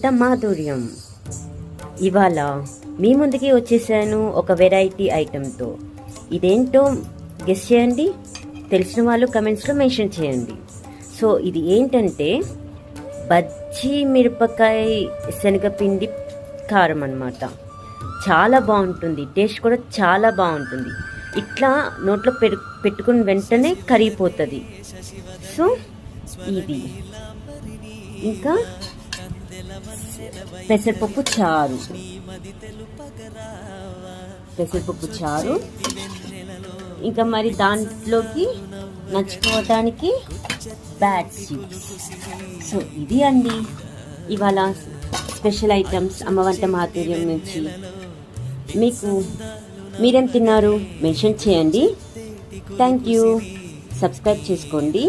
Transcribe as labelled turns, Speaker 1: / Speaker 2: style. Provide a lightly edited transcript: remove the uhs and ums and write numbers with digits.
Speaker 1: మాధుర్యం. ఇవాళ మీ ముందుకి వచ్చేసాను ఒక వెరైటీ ఐటెంతో. ఇదేంటో గెస్ చేయండి, తెలిసిన వాళ్ళు కమెంట్స్లో మెన్షన్ చేయండి. సో ఇది ఏంటంటే బజ్జీ మిరపకాయ శనగపిండి కారం అన్నమాట. చాలా బాగుంటుంది, టేస్ట్ కూడా చాలా బాగుంటుంది. ఇట్లా నోట్లో పెట్టుకుని వెంటనే కరిగిపోతుంది. సో ఇది ఇంకా పెసరపప్పు చారు, ఇంకా మరి దాంట్లోకి నచ్చుకోవటానికి బ్యాట్ సీడ్స్. సో ఇది అండి ఇవాళ స్పెషల్ ఐటమ్స్ అమ్మ వంట మాధుర్యం నుంచి. మీరేం తిన్నారు మెన్షన్ చేయండి. Thank you. సబ్స్క్రైబ్ చేసుకోండి.